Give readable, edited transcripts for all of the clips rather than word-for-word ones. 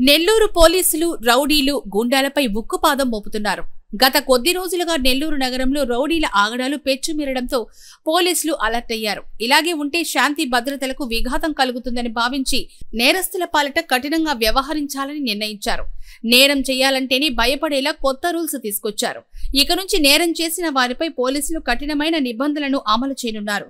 నెల్లూరు పోలీసులు రౌడీలు గుండాలపై ఉక్కుపాదం మోపుతున్నారు. గత కొద్ది రోజులుగా నెల్లూరు నగరంలో రౌడీల ఆగడాలు పెచ్చుమీరడంతో పోలీసులు అలర్ట్ అయ్యారు. ఇలాగే ఉంటే శాంతి భద్రతలకు విఘాతం కలుగుతుందని భావించి నేరస్తుల పాలిట కఠినంగా వ్యవహరించాలని నిర్ణయించారు. నేరం చేయాలంటేనే భయపడేలా కొత్త రూల్స్ తీసుకొచ్చారు. ఇక నుంచి నేరం చేసిన వారిపై పోలీసులు కఠినమైన నిబంధనలను అమలు చేయనున్నారు.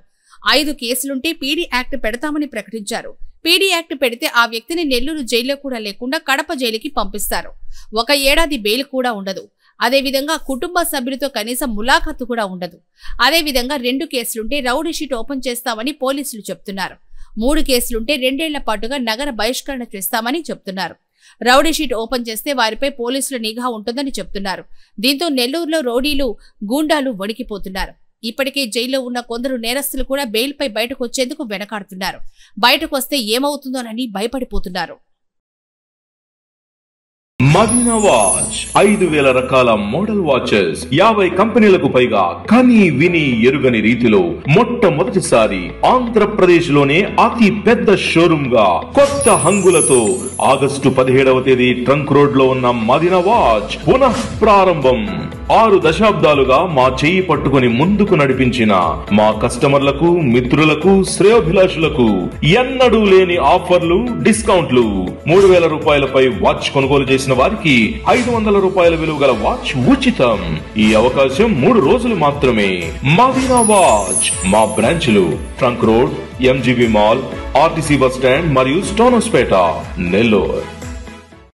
5 కేసులుంటే పీడీ యాక్ట్ పెడతామని ప్రకటించారు. పీడీ యాక్ట్ పెడితే ఆ వ్యక్తిని నెల్లూరు జైల్లో కూడా లేకుండా కడప జైలుకి పంపిస్తారు. 1 ఏడాది బెయిల్ కూడా ఉండదు. అదేవిధంగా కుటుంబ సభ్యులతో కనీసం ములాఖాతు కూడా ఉండదు. అదేవిధంగా 2 కేసులుంటే రౌడీ షీట్ ఓపెన్ చేస్తామని పోలీసులు చెప్తున్నారు. 3 కేసులుంటే 2 ఏళ్ల పాటుగా నగర బహిష్కరణ చేస్తామని చెప్తున్నారు. రౌడీ షీట్ ఓపెన్ చేస్తే వారిపై పోలీసుల నిఘా ఉంటుందని చెప్తున్నారు. దీంతో నెల్లూరులో రౌడీలు గూండాలు వణికిపోతున్నారు. ఇప్పటికే జైల్లో ఉన్న కొందరు నేరస్తులు కూడా బెయిల్పై బయటకు వచ్చేందుకు వెనకాడుతున్నారు. బయటకు వస్తే ఏమవుతుందోనని భయపడిపోతున్నారు. మదీనా వాచ్ 5000 రకాల మోడల్ వాచెస్, 50 కంపెనీలకు పైగా కని విని ఎరుగని రీతిలో మొట్టమొదటిసారి ఆంధ్రప్రదేశ్ లోనే అతి పెద్ద షోరూమ్ గా కొత్త హంగులతో ఆగస్టు 17వ తేదీ ట్రంక్ రోడ్ లో ఉన్న మదీనా వాచ్ పునః ప్రారంభం. 6 దశాబ్దాలుగా మా చెయ్యి పట్టుకుని ముందుకు నడిపించిన మా కస్టమర్లకు, మిత్రులకు, శ్రేయోభిలాషులకు ఎన్నడూ లేని ఆఫర్లు, డిస్కౌంట్లు. 3000 రూపాయలపై వాచ్ కొనుగోలు చేసిన వారికి 500 రూపాయల విలువ గల వాచ్ ఉచితం. ఈ అవకాశం 3 రోజులు మాత్రమే. మదీనా వాచ్ మా బ్రాంచ్లు trunk road, MGB mall, RTC bus stand మరియు స్టోనస్పేట, నెల్లూరు.